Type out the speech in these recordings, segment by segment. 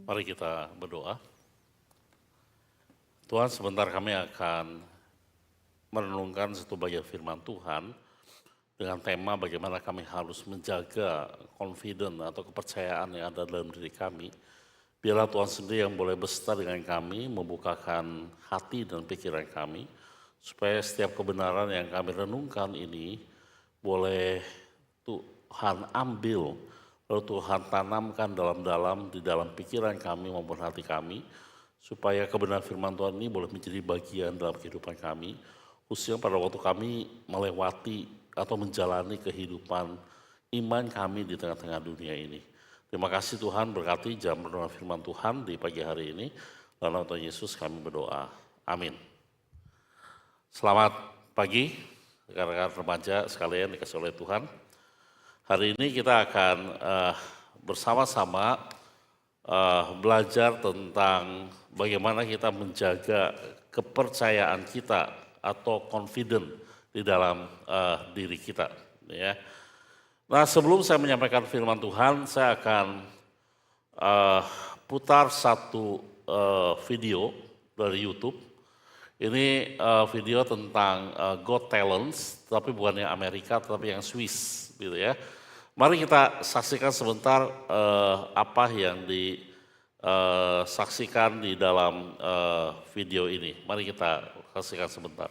Mari kita berdoa. Tuhan, sebentar kami akan merenungkan satu bagian firman Tuhan dengan tema bagaimana kami harus menjaga confident atau kepercayaan yang ada dalam diri kami. Biarlah Tuhan sendiri yang boleh beserta dengan kami, membukakan hati dan pikiran kami, supaya setiap kebenaran yang kami renungkan ini boleh Tuhan ambil, lalu Tuhan tanamkan dalam-dalam di dalam pikiran kami maupun hati kami, supaya kebenaran firman Tuhan ini boleh menjadi bagian dalam kehidupan kami, khususnya pada waktu kami melewati atau menjalani kehidupan iman kami di tengah-tengah dunia ini. Terima kasih Tuhan, berkati jam renungan firman Tuhan di pagi hari ini. Dalam nama Tuhan Yesus kami berdoa. Amin. Selamat pagi, rekan-rekan remaja sekalian dikasih oleh Tuhan. Hari ini kita akan bersama-sama belajar tentang bagaimana kita menjaga kepercayaan kita atau confident di dalam diri kita. Ya. Nah, sebelum saya menyampaikan firman Tuhan, saya akan putar satu video dari YouTube. Ini video tentang Got Talents, tapi bukan yang Amerika, tetapi yang Swiss, gitu ya. Mari kita saksikan sebentar apa yang disaksikan di dalam video ini. Mari kita saksikan sebentar.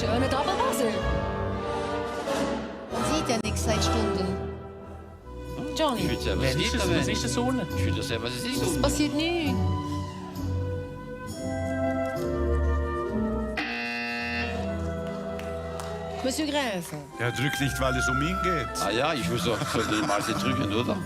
Schöne Doppelpasse. Man sieht ja nichts seit Stunden. Johnny, Was ist das unten? Ich will doch sehen, was es ist. Es passiert nichts. Monsieur Gräfe. Er drückt nicht, weil es um ihn geht. Ah ja, ich muss doch mal drücken, oder?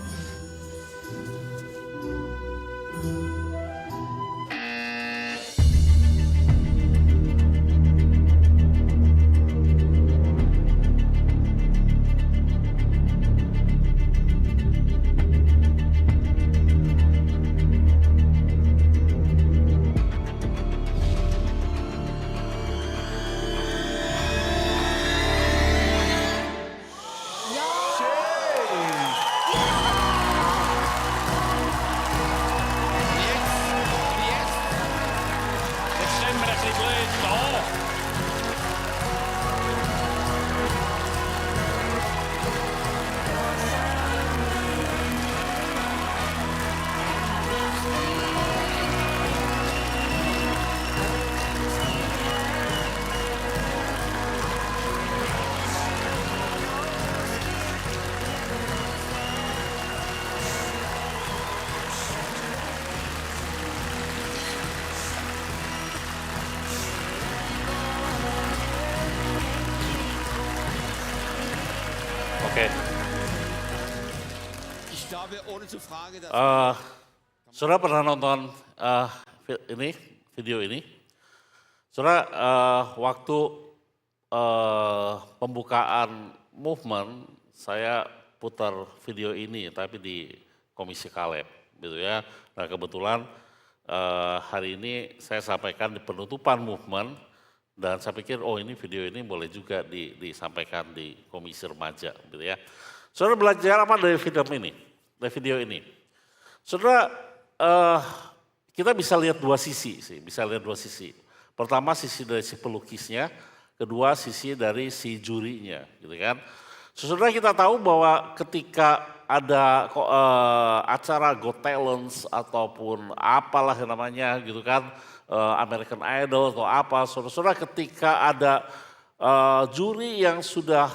Jetzt stehen wir ein bisschen blöd da. Oke. Ich glaube, ohne zu fragen, dass... Saudara pernah nonton video ini? Saudara, waktu pembukaan movement, saya putar video ini, tapi di Komisi Kaleb, gitu ya. Nah kebetulan hari ini saya sampaikan di penutupan movement, dan saya pikir, oh ini video ini boleh juga disampaikan di Komisi Remaja, gitu ya. Saudara belajar apa dari video ini? Saudara, kita bisa lihat dua sisi sih, Pertama sisi dari si pelukisnya, kedua sisi dari si jurinya, gitu kan. Saudara kita tahu bahwa ketika ada acara Got Talents ataupun apalah namanya gitu kan, American Idol atau apa, saudara-saudara ketika ada juri yang sudah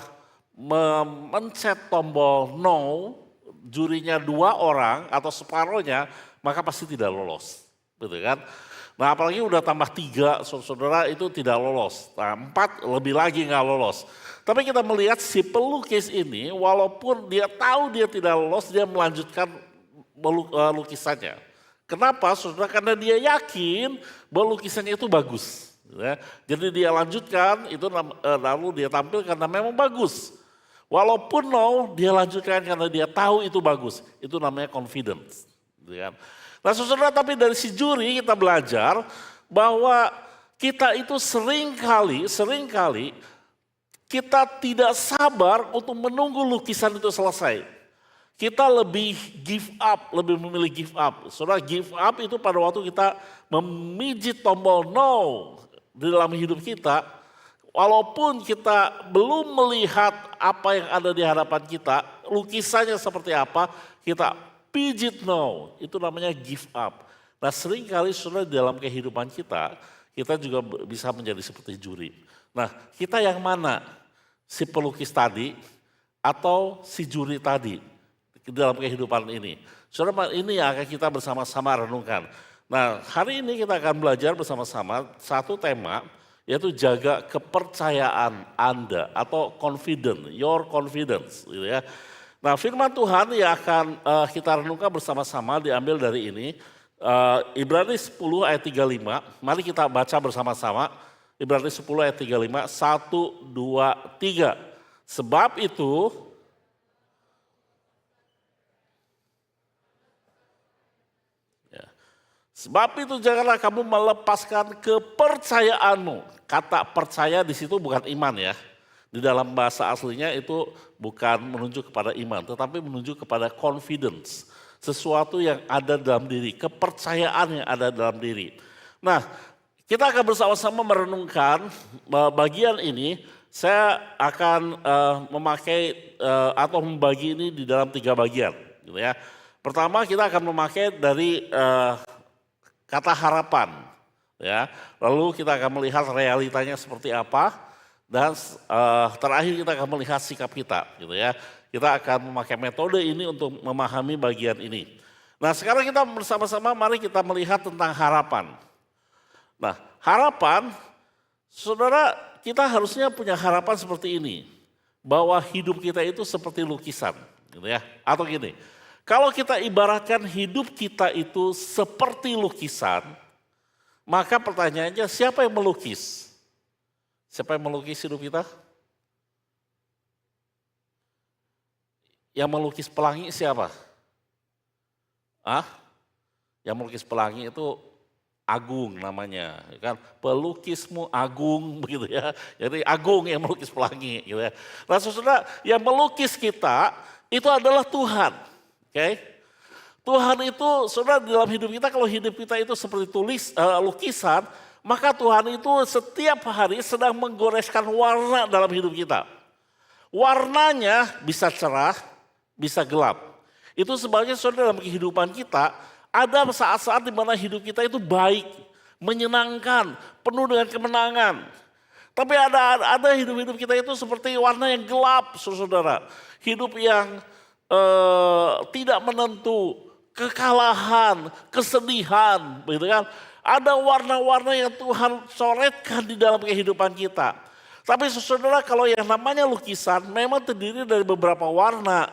memencet tombol no, jurinya 2 orang atau separohnya, maka pasti tidak lolos, gitu kan? Nah apalagi udah tambah 3, saudara itu tidak lolos. Nah 4 lebih lagi nggak lolos. Tapi kita melihat si pelukis ini, walaupun dia tahu dia tidak lolos, dia melanjutkan lukisannya. Kenapa? Saudara, karena dia yakin bahwa lukisannya itu bagus. Ya. Jadi dia lanjutkan, itu lalu dia tampilkan karena memang bagus. Walaupun no, dia lanjutkan karena dia tahu itu bagus. Itu namanya confidence. Gitu kan. Nah saudara, tapi dari si juri kita belajar bahwa kita itu seringkali kita tidak sabar untuk menunggu lukisan itu selesai. Kita lebih give up, lebih memilih give up. Saudara, give up itu pada waktu kita memijit tombol no di dalam hidup kita, walaupun kita belum melihat apa yang ada di hadapan kita, lukisannya seperti apa, kita pijit no, itu namanya give up. Nah seringkali saudara dalam kehidupan kita juga bisa menjadi seperti juri. Nah kita yang mana? Si pelukis tadi atau si juri tadi dalam kehidupan ini? Saudara, ini yang akan kita bersama-sama renungkan. Nah hari ini kita akan belajar bersama-sama satu tema, yaitu jaga kepercayaan Anda atau your confidence. Gitu ya. Nah firman Tuhan yang akan kita renungkan bersama-sama diambil dari ini. Ibrani 10 ayat 35, mari kita baca bersama-sama. Ibrani 10 ayat 35, 1, 2, 3. Sebab itu, janganlah kamu melepaskan kepercayaanmu. Kata percaya di situ bukan iman ya. Di dalam bahasa aslinya itu bukan menunjuk kepada iman, tetapi menunjuk kepada confidence. Sesuatu yang ada dalam diri, kepercayaan yang ada dalam diri. Nah, kita akan bersama-sama merenungkan bagian ini. Saya akan memakai atau membagi ini di dalam 3 bagian. Gitu ya. Pertama kita akan memakai dari kata harapan. Ya. Lalu kita akan melihat realitanya seperti apa. Dan terakhir kita akan melihat sikap kita, gitu ya. Kita akan memakai metode ini untuk memahami bagian ini. Nah sekarang kita bersama-sama mari kita melihat tentang harapan. Nah harapan, saudara kita harusnya punya harapan seperti ini. Bahwa hidup kita itu seperti lukisan, gitu ya. Atau gini, kalau kita ibaratkan hidup kita itu seperti lukisan, maka pertanyaannya siapa yang melukis? Siapa yang melukis hidup kita? Yang melukis pelangi siapa? Yang melukis pelangi itu Agung namanya, kan? Pelukismu Agung begitu ya. Jadi Agung yang melukis pelangi, gitu ya. Nah, saudara, yang melukis kita itu adalah Tuhan, oke? Tuhan itu, saudara, dalam hidup kita, kalau hidup kita itu seperti lukisan, maka Tuhan itu setiap hari sedang menggoreskan warna dalam hidup kita. Warnanya bisa cerah, bisa gelap. Itu sebabnya saudara dalam kehidupan kita ada saat-saat di mana hidup kita itu baik, menyenangkan, penuh dengan kemenangan. Tapi ada hidup-hidup kita itu seperti warna yang gelap, saudara. Hidup yang tidak menentu, kekalahan, kesedihan, begitu kan? Ada warna-warna yang Tuhan coretkan di dalam kehidupan kita. Tapi saudara, kalau yang namanya lukisan memang terdiri dari beberapa warna.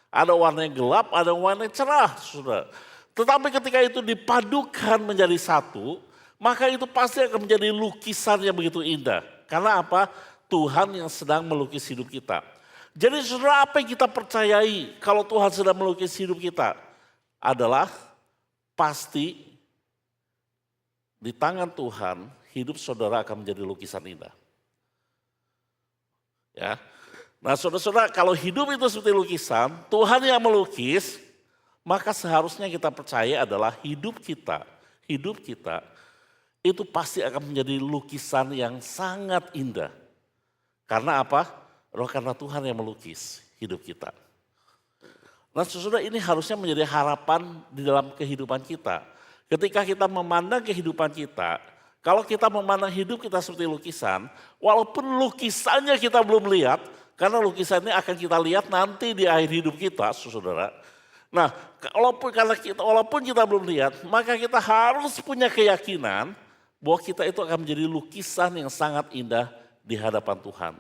Ada warna yang gelap, ada warna yang cerah, saudara. Tetapi ketika itu dipadukan menjadi satu, maka itu pasti akan menjadi lukisan yang begitu indah. Karena apa? Tuhan yang sedang melukis hidup kita. Jadi saudara, apa yang kita percayai kalau Tuhan sedang melukis hidup kita? Adalah pasti di tangan Tuhan, hidup saudara akan menjadi lukisan indah. Ya. Nah saudara-saudara, kalau hidup itu seperti lukisan, Tuhan yang melukis, maka seharusnya kita percaya adalah hidup kita itu pasti akan menjadi lukisan yang sangat indah. Karena apa? Karena Tuhan yang melukis hidup kita. Nah saudara, ini harusnya menjadi harapan di dalam kehidupan kita. Ketika kita memandang kehidupan kita Kalau kita memandang hidup kita seperti lukisan, walaupun lukisannya kita belum lihat, karena lukisannya akan kita lihat nanti di akhir hidup kita, saudara. Nah, walaupun kita belum lihat, maka kita harus punya keyakinan bahwa kita itu akan menjadi lukisan yang sangat indah di hadapan Tuhan.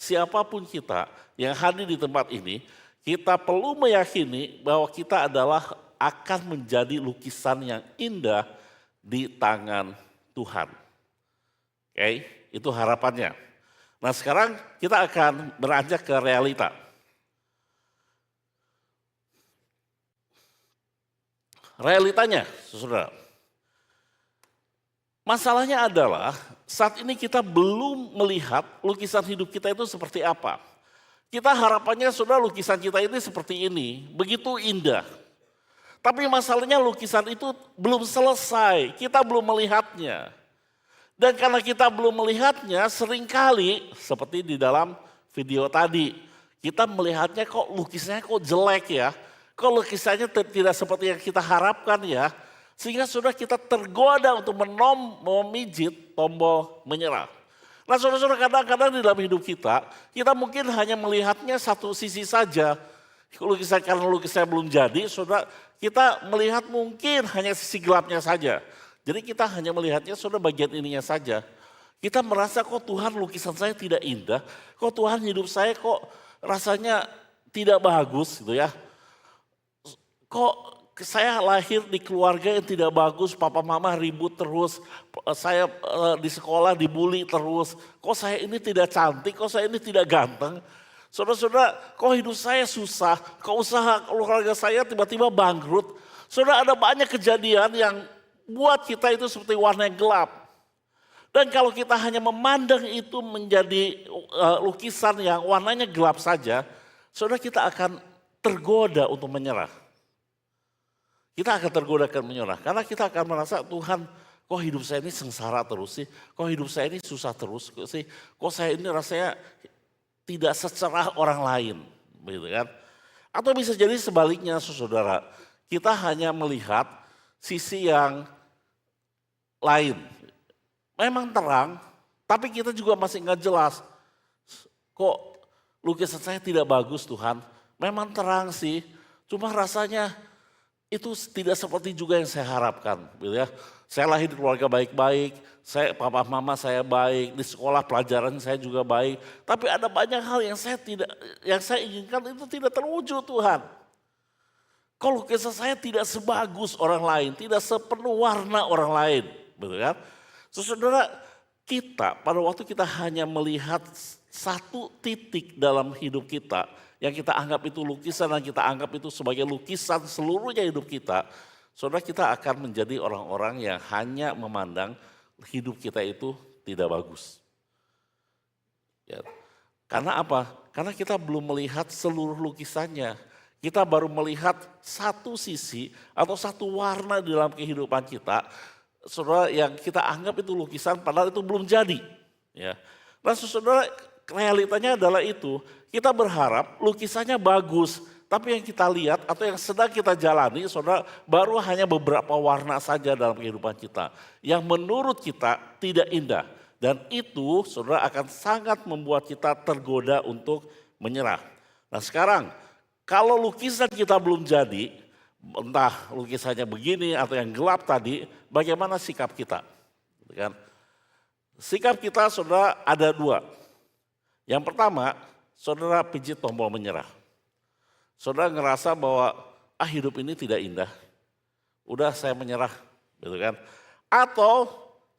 Siapapun kita yang hadir di tempat ini, kita perlu meyakini bahwa kita adalah akan menjadi lukisan yang indah di tangan Tuhan. Oke, itu harapannya. Nah sekarang kita akan beranjak ke realita. Realitanya, saudara. Masalahnya adalah saat ini kita belum melihat lukisan hidup kita itu seperti apa. Kita harapannya saudara lukisan kita ini seperti ini, begitu indah. Tapi masalahnya lukisan itu belum selesai, kita belum melihatnya. Dan karena kita belum melihatnya, seringkali seperti di dalam video tadi, kita melihatnya kok lukisannya kok jelek ya. Kok lukisannya tidak seperti yang kita harapkan ya. Sehingga sudah kita tergoda untuk memijit tombol menyerah. Nah saudara-saudara kadang-kadang di dalam hidup kita mungkin hanya melihatnya satu sisi saja. Karena lukisannya belum jadi, saudara kita melihat mungkin hanya sisi gelapnya saja. Jadi kita hanya melihatnya saudara bagian ininya saja. Kita merasa kok Tuhan lukisan saya tidak indah, kok Tuhan hidup saya kok rasanya tidak bagus gitu ya. Kok saya lahir di keluarga yang tidak bagus, papa mama ribut terus, saya di sekolah dibully terus, kok saya ini tidak cantik, kok saya ini tidak ganteng. Saudara-saudara, kok hidup saya susah, kok usaha keluarga saya tiba-tiba bangkrut. Saudara ada banyak kejadian yang buat kita itu seperti warna yang gelap. Dan kalau kita hanya memandang itu menjadi lukisan yang warnanya gelap saja, saudara kita akan tergoda untuk menyerah. Kita akan tergoda akan menyerah, karena kita akan merasa Tuhan kok hidup saya ini sengsara terus sih, kok hidup saya ini susah terus sih, kok saya ini rasanya tidak secerah orang lain, begitu kan? Atau bisa jadi sebaliknya, saudara. Kita hanya melihat sisi yang lain. Memang terang, tapi kita juga masih nggak jelas. Kok lukisan saya tidak bagus Tuhan? Memang terang sih, cuma rasanya itu tidak seperti juga yang saya harapkan, gitu ya. Saya lahir di keluarga baik-baik, papa mama saya baik, di sekolah pelajaran saya juga baik. Tapi ada banyak hal yang saya inginkan itu tidak terwujud Tuhan. Kalau lukisan saya tidak sebagus orang lain, tidak sepenuh warna orang lain, betul kan? Saudara, kita pada waktu kita hanya melihat satu titik dalam hidup kita yang kita anggap itu lukisan dan kita anggap itu sebagai lukisan seluruhnya hidup kita, saudara kita akan menjadi orang-orang yang hanya memandang hidup kita itu tidak bagus. Ya. Karena apa? Karena kita belum melihat seluruh lukisannya. Kita baru melihat satu sisi atau satu warna di dalam kehidupan kita, saudara yang kita anggap itu lukisan padahal itu belum jadi. Ya. Nah saudara realitanya adalah itu, kita berharap lukisannya bagus. Tapi yang kita lihat atau yang sedang kita jalani, saudara, baru hanya beberapa warna saja dalam kehidupan kita. Yang menurut kita tidak indah. Dan itu, saudara, akan sangat membuat kita tergoda untuk menyerah. Nah sekarang, kalau lukisan kita belum jadi, entah lukisannya begini atau yang gelap tadi, bagaimana sikap kita? Sikap kita, saudara, ada dua. Yang pertama, saudara pijit tombol menyerah. Saudara ngerasa bahwa hidup ini tidak indah, udah saya menyerah, gitu kan? Atau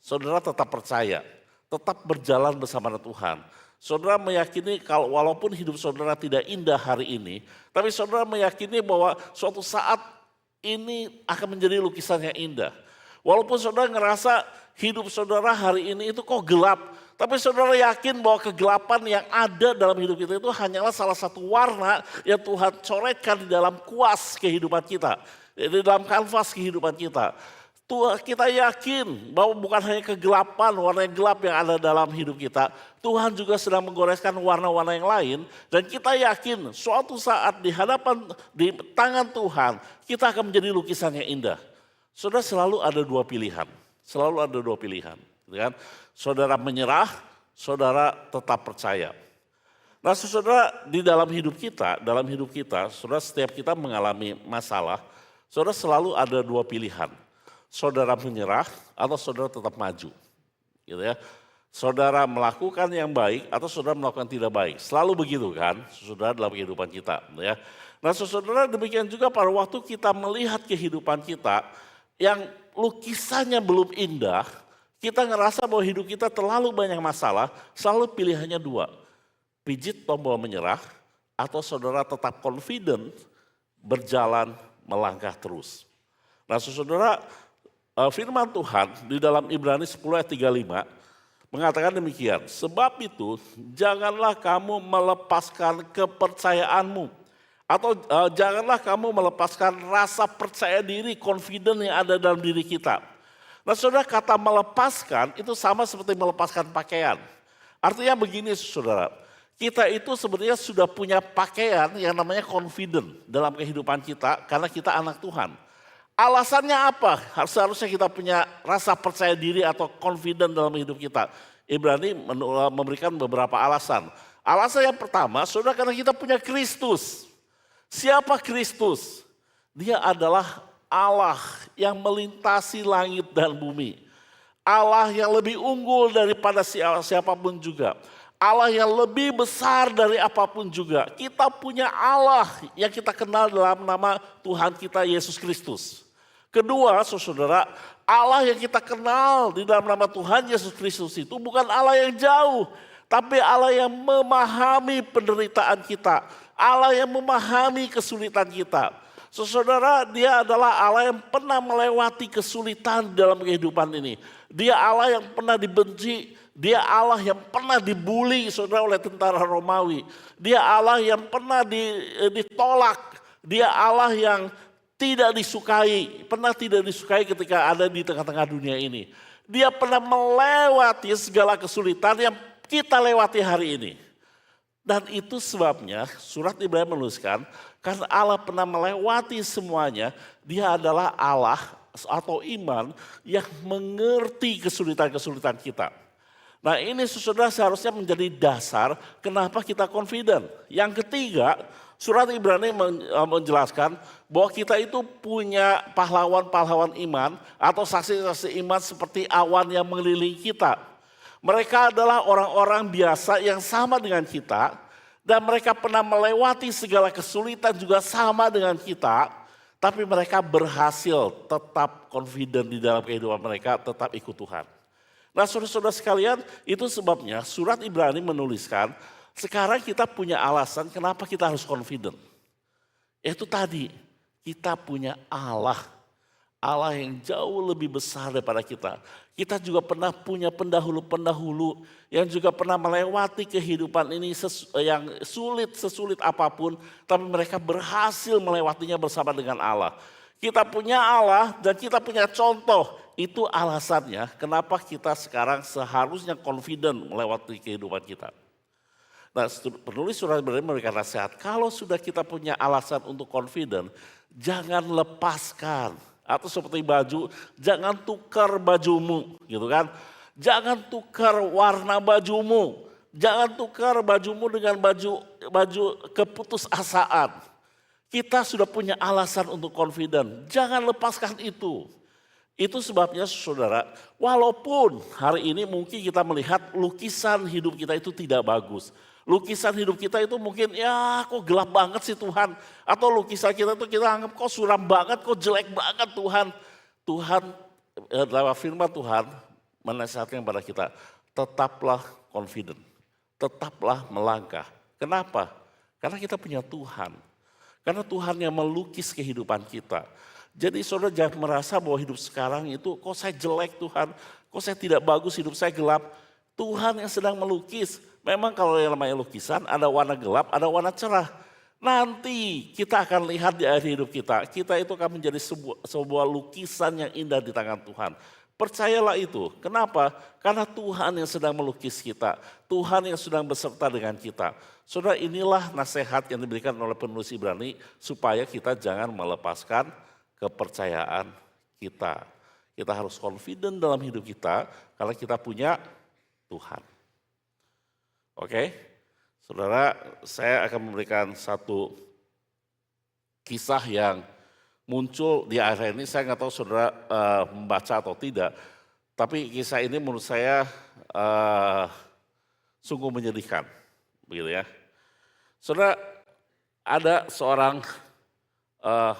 saudara tetap percaya, tetap berjalan bersama Tuhan. Saudara meyakini kalau walaupun hidup saudara tidak indah hari ini, tapi saudara meyakini bahwa suatu saat ini akan menjadi lukisan yang indah. Walaupun saudara ngerasa hidup saudara hari ini itu kok gelap, tapi saudara yakin bahwa kegelapan yang ada dalam hidup kita itu hanyalah salah satu warna yang Tuhan coretkan di dalam kuas kehidupan kita. Di dalam kanvas kehidupan kita. Kita yakin bahwa bukan hanya kegelapan, warna yang gelap yang ada dalam hidup kita. Tuhan juga sedang menggoreskan warna-warna yang lain. Dan kita yakin suatu saat di tangan Tuhan kita akan menjadi lukisan yang indah. Saudara selalu ada dua pilihan. Selalu ada dua pilihan. Gitu kan? Saudara menyerah, saudara tetap percaya. Nah saudara di dalam hidup kita, saudara setiap kita mengalami masalah, saudara selalu ada dua pilihan. Saudara menyerah atau saudara tetap maju. Gitu ya. Saudara melakukan yang baik atau saudara melakukan tidak baik. Selalu begitu kan, saudara dalam kehidupan kita. Ya. Nah saudara demikian juga pada waktu kita melihat kehidupan kita yang lukisannya belum indah, kita ngerasa bahwa hidup kita terlalu banyak masalah, selalu pilihannya dua. Pijit tombol menyerah atau saudara tetap confident berjalan melangkah terus. Nah saudara firman Tuhan di dalam Ibrani 10 ayat 35 mengatakan demikian. Sebab itu janganlah kamu melepaskan kepercayaanmu. Atau janganlah kamu melepaskan rasa percaya diri, confident yang ada dalam diri kita. Nah saudara kata melepaskan itu sama seperti melepaskan pakaian. Artinya begini saudara, kita itu sebenarnya sudah punya pakaian yang namanya confident dalam kehidupan kita karena kita anak Tuhan. Alasannya apa? Seharusnya kita punya rasa percaya diri atau confident dalam hidup kita. Ibrani memberikan beberapa alasan. Alasan yang pertama, saudara karena kita punya Kristus. Siapa Kristus? Dia adalah Allah yang melintasi langit dan bumi. Allah yang lebih unggul daripada siapapun juga. Allah yang lebih besar dari apapun juga. Kita punya Allah yang kita kenal dalam nama Tuhan kita Yesus Kristus. Kedua, saudara, Allah yang kita kenal di dalam nama Tuhan Yesus Kristus itu bukan Allah yang jauh, tapi Allah yang memahami penderitaan kita. Allah yang memahami kesulitan kita. Saudara, dia adalah Allah yang pernah melewati kesulitan dalam kehidupan ini. Dia Allah yang pernah dibenci. Dia Allah yang pernah dibully saudara oleh tentara Romawi. Dia Allah yang pernah ditolak. Dia Allah yang tidak disukai. Pernah tidak disukai ketika ada di tengah-tengah dunia ini. Dia pernah melewati segala kesulitan yang kita lewati hari ini. Dan itu sebabnya surat Ibrani menuliskan, karena Allah pernah melewati semuanya, dia adalah Allah atau iman yang mengerti kesulitan-kesulitan kita. Nah ini saudara seharusnya menjadi dasar kenapa kita confident. Yang ketiga, surat Ibrani menjelaskan bahwa kita itu punya pahlawan-pahlawan iman atau saksi-saksi iman seperti awan yang mengelilingi kita. Mereka adalah orang-orang biasa yang sama dengan kita dan mereka pernah melewati segala kesulitan juga sama dengan kita, tapi mereka berhasil tetap confident di dalam kehidupan mereka, tetap ikut Tuhan. Nah saudara-saudara sekalian, itu sebabnya surat Ibrani menuliskan, sekarang kita punya alasan kenapa kita harus confident. Itu tadi, kita punya Allah. Allah yang jauh lebih besar daripada kita. Kita juga pernah punya pendahulu-pendahulu yang juga pernah melewati kehidupan ini yang sesulit apapun. Tapi mereka berhasil melewatinya bersama dengan Allah. Kita punya Allah dan kita punya contoh. Itu alasannya kenapa kita sekarang seharusnya confident melewati kehidupan kita. Nah penulis surat Ibrani memberikan nasihat. Kalau sudah kita punya alasan untuk confident, jangan lepaskan. Atau seperti baju, jangan tukar bajumu gitu kan. Jangan tukar warna bajumu. Jangan tukar bajumu dengan baju keputusasaan. Kita sudah punya alasan untuk confident. Jangan lepaskan itu. Itu sebabnya saudara, walaupun hari ini mungkin kita melihat lukisan hidup kita itu tidak bagus. Lukisan hidup kita itu mungkin ya kok gelap banget sih Tuhan. Atau lukisan kita itu kita anggap kok suram banget, kok jelek banget Tuhan. Tuhan, dalam firman Tuhan menasihatkan kepada kita, tetaplah confident. Tetaplah melangkah. Kenapa? Karena kita punya Tuhan. Karena Tuhan yang melukis kehidupan kita. Jadi saudara jangan merasa bahwa hidup sekarang itu kok saya jelek Tuhan. Kok saya tidak bagus, hidup saya gelap. Tuhan yang sedang melukis. Memang kalau yang namanya lukisan ada warna gelap, ada warna cerah. Nanti kita akan lihat di akhir hidup kita. Kita itu akan menjadi sebuah lukisan yang indah di tangan Tuhan. Percayalah itu. Kenapa? Karena Tuhan yang sedang melukis kita. Tuhan yang sedang beserta dengan kita. Saudara, inilah nasihat yang diberikan oleh penulis Ibrani supaya kita jangan melepaskan kepercayaan kita. Kita harus confident dalam hidup kita karena kita punya Tuhan. Oke, saudara, saya akan memberikan satu kisah yang muncul di akhir ini. Saya nggak tahu saudara membaca atau tidak, tapi kisah ini menurut saya sungguh menyedihkan, begitu ya. Saudara, ada seorang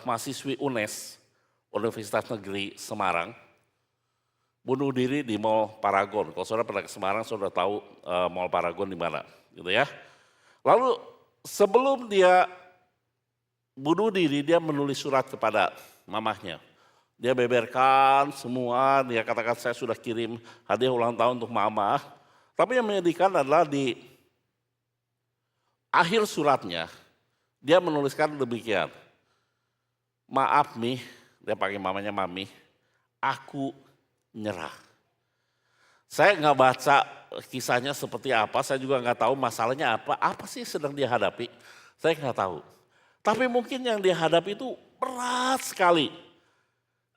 mahasiswi UNES, Universitas Negeri Semarang, bunuh diri di Mall Paragon. Kalau saudara pernah ke Semarang, saudara tahu Mall Paragon di mana, gitu ya. Lalu sebelum dia bunuh diri, dia menulis surat kepada mamahnya. Dia beberkan semua, dia katakan saya sudah kirim hadiah ulang tahun untuk mama. Tapi yang menyedihkan adalah di akhir suratnya, dia menuliskan demikian. Maaf Mi, dia panggil mamanya Mami, aku nyerah. Saya nggak baca kisahnya seperti apa, saya juga nggak tahu masalahnya apa sih sedang dia hadapi, saya nggak tahu. Tapi mungkin yang dia hadapi itu berat sekali.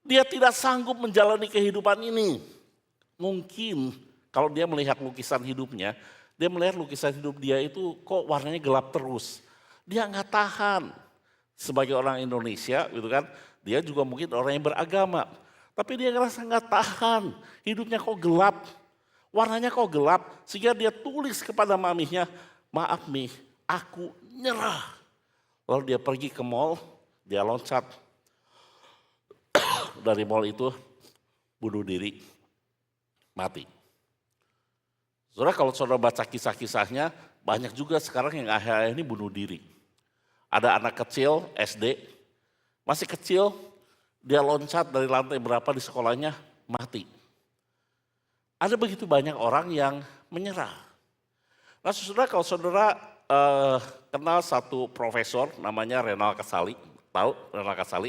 Dia tidak sanggup menjalani kehidupan ini. Mungkin kalau dia melihat lukisan hidupnya, dia melihat lukisan hidup dia itu kok warnanya gelap terus. Dia nggak tahan. Sebagai orang Indonesia gitu kan, dia juga mungkin orang yang beragama. Tapi dia ngerasa nggak tahan, hidupnya kok gelap, warnanya kok gelap. Sehingga dia tulis kepada maminya, maaf Mi, aku nyerah. Lalu dia pergi ke mall, dia loncat dari mall itu, bunuh diri, mati. Saudara, kalau saudara baca kisah-kisahnya, banyak juga sekarang yang akhir-akhir ini bunuh diri. Ada anak kecil, SD, masih kecil, dia loncat dari lantai berapa di sekolahnya, mati. Ada begitu banyak orang yang menyerah. Nah saudara, kalau saudara kenal satu profesor namanya Renal Kasali, tahu Renal Kasali?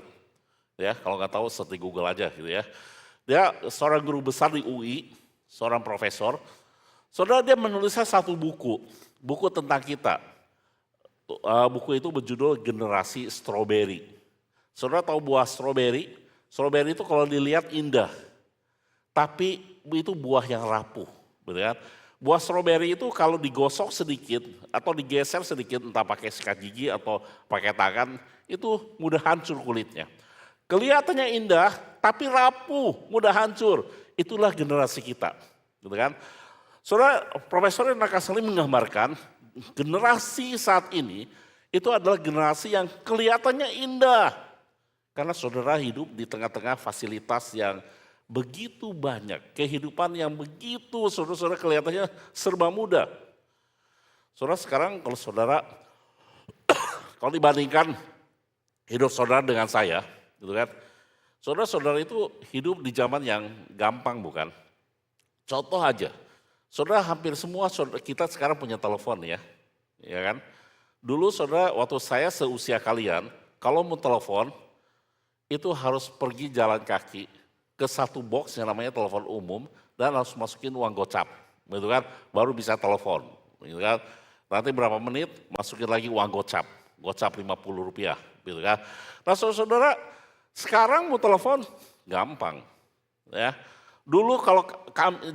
Ya, kalau nggak tahu search di Google aja gitu ya. Dia seorang guru besar di UI, seorang profesor. Saudara, dia menulisnya satu buku tentang kita. Buku itu berjudul Generasi Strawberry. Saudara tahu buah strawberry? Strawberry itu kalau dilihat indah, tapi itu buah yang rapuh. Betul kan? Buah strawberry itu kalau digosok sedikit atau digeser sedikit, entah pakai sikat gigi atau pakai tangan, itu mudah hancur kulitnya. Kelihatannya indah, tapi rapuh, mudah hancur. Itulah generasi kita. Gitu kan? Saudara, Profesor Nakasali menggambarkan generasi saat ini itu adalah generasi yang kelihatannya indah. Karena saudara hidup di tengah-tengah fasilitas yang begitu banyak. Kehidupan yang begitu saudara-saudara kelihatannya serba mudah. Saudara sekarang kalau saudara, kalau dibandingkan hidup saudara dengan saya, gitu kan, saudara-saudara itu hidup di zaman yang gampang bukan? Contoh aja. Saudara hampir semua kita sekarang punya telepon ya kan? Dulu saudara waktu saya seusia kalian, kalau mau telepon itu harus pergi jalan kaki ke satu box yang namanya telepon umum dan harus masukin uang gocap, gitu kan? Baru bisa telepon, gitu kan? Nanti berapa menit masukin lagi uang gocap Rp50, gitu kan? Nah saudara, sekarang mau telepon gampang, ya. Dulu kalau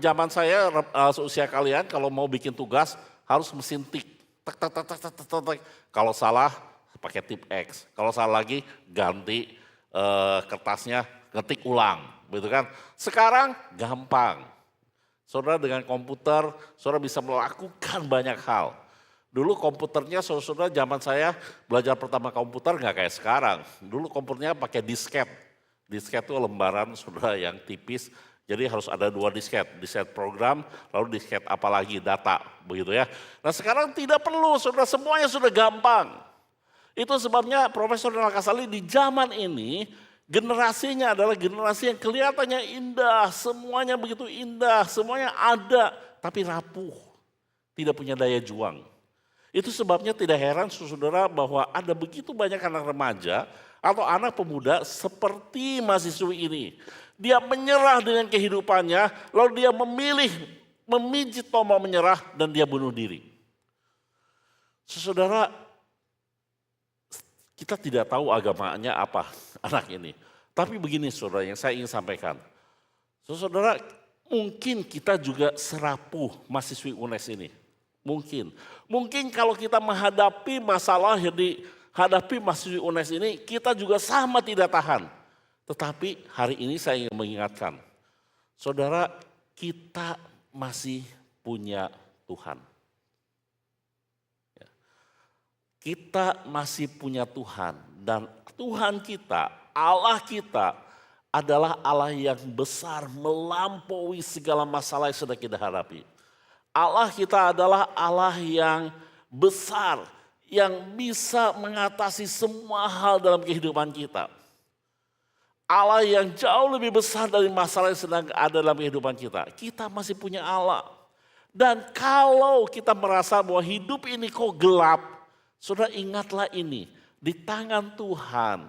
zaman saya seusia kalian kalau mau bikin tugas harus mesin tik. Tek. Kalau salah pakai tip X. Kalau salah lagi ganti kertasnya, ketik ulang. Gitu kan. Sekarang gampang. Saudara dengan komputer, saudara bisa melakukan banyak hal. Dulu komputernya saudara zaman saya belajar pertama komputer nggak kayak sekarang. Dulu komputernya pakai disket. Disket itu lembaran saudara yang tipis. Jadi harus ada 2 disket program, lalu disket apa lagi, data, begitu ya. Nah sekarang tidak perlu, saudara, semuanya sudah gampang. Itu sebabnya Profesor Renal Kasali di zaman ini, generasinya adalah generasi yang kelihatannya indah, semuanya begitu indah, semuanya ada, tapi rapuh, tidak punya daya juang. Itu sebabnya tidak heran saudara bahwa ada begitu banyak anak remaja atau anak pemuda seperti mahasiswi ini. Dia menyerah dengan kehidupannya, lalu dia memijit tombol menyerah dan dia bunuh diri. Saudara, kita tidak tahu agamanya apa anak ini. Tapi begini saudara yang saya ingin sampaikan. Saudara, mungkin kita juga serapuh mahasiswi UNES ini. Mungkin kalau kita menghadapi masalah yang dihadapi mahasiswi UNES ini, kita juga sama tidak tahan. Tetapi hari ini saya ingin mengingatkan, saudara, kita masih punya Tuhan. Kita masih punya Tuhan, dan Tuhan kita, Allah kita adalah Allah yang besar melampaui segala masalah yang sedang kita hadapi. Allah kita adalah Allah yang besar, yang bisa mengatasi semua hal dalam kehidupan kita. Allah yang jauh lebih besar dari masalah yang sedang ada dalam kehidupan kita. Kita masih punya Allah. Dan kalau kita merasa bahwa hidup ini kok gelap, saudara ingatlah ini, di tangan Tuhan.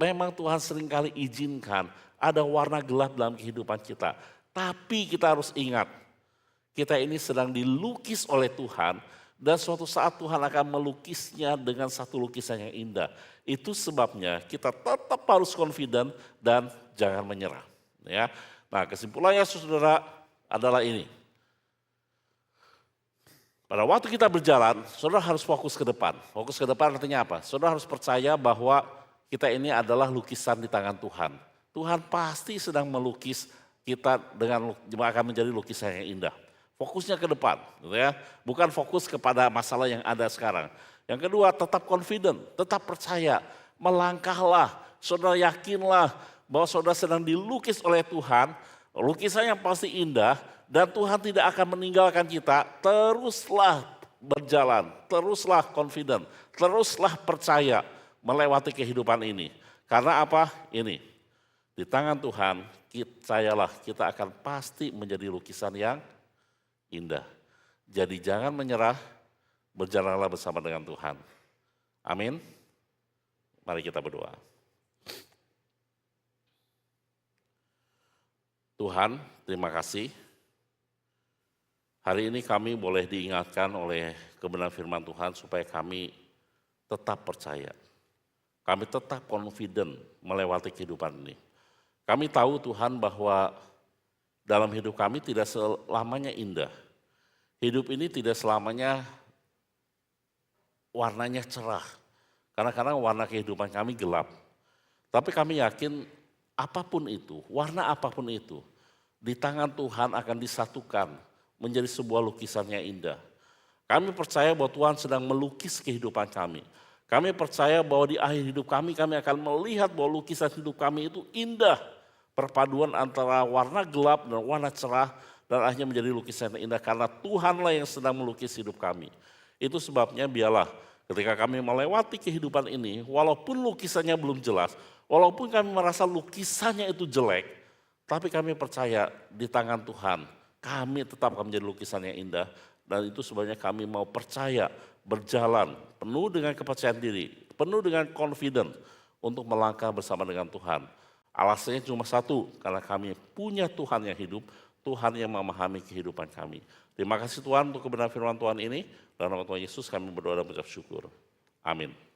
Memang Tuhan seringkali izinkan ada warna gelap dalam kehidupan kita. Tapi kita harus ingat, kita ini sedang dilukis oleh Tuhan. Dan suatu saat Tuhan akan melukisnya dengan satu lukisan yang indah. Itu sebabnya kita tetap harus confident dan jangan menyerah. Ya. Nah, kesimpulannya saudara adalah ini. Pada waktu kita berjalan, saudara harus fokus ke depan. Fokus ke depan artinya apa? Saudara harus percaya bahwa kita ini adalah lukisan di tangan Tuhan. Tuhan pasti sedang melukis kita dengan akan menjadi lukisan yang indah. Fokusnya ke depan, gitu ya. Bukan fokus kepada masalah yang ada sekarang. Yang kedua, tetap confident, tetap percaya, melangkahlah, saudara yakinlah bahwa saudara sedang dilukis oleh Tuhan, lukisan yang pasti indah, dan Tuhan tidak akan meninggalkan kita. Teruslah berjalan, teruslah confident, teruslah percaya melewati kehidupan ini. Karena apa? Ini, di tangan Tuhan, percayalah kita akan pasti menjadi lukisan yang indah. Jadi jangan menyerah, berjalanlah bersama dengan Tuhan. Amin. Mari kita berdoa. Tuhan, terima kasih. Hari ini kami boleh diingatkan oleh kebenaran firman Tuhan supaya kami tetap percaya. Kami tetap confident melewati kehidupan ini. Kami tahu Tuhan bahwa dalam hidup kami tidak selamanya indah. Hidup ini tidak selamanya warnanya cerah. Kadang-kadang warna kehidupan kami gelap. Tapi kami yakin apapun itu, warna apapun itu, di tangan Tuhan akan disatukan menjadi sebuah lukisan yang indah. Kami percaya bahwa Tuhan sedang melukis kehidupan kami. Kami percaya bahwa di akhir hidup kami akan melihat bahwa lukisan hidup kami itu indah. Perpaduan antara warna gelap dan warna cerah dan akhirnya menjadi lukisan yang indah karena Tuhanlah yang sedang melukis hidup kami. Itu sebabnya biarlah ketika kami melewati kehidupan ini, walaupun lukisannya belum jelas, walaupun kami merasa lukisannya itu jelek, tapi kami percaya di tangan Tuhan, kami tetap akan menjadi lukisan yang indah. Dan itu sebabnya kami mau percaya, berjalan penuh dengan kepercayaan diri, penuh dengan confident untuk melangkah bersama dengan Tuhan. Alasannya cuma satu, karena kami punya Tuhan yang hidup, Tuhan yang memahami kehidupan kami. Terima kasih Tuhan untuk kebenaran firman Tuhan ini. Dalam nama Tuhan Yesus kami berdoa dan mengucap syukur. Amin.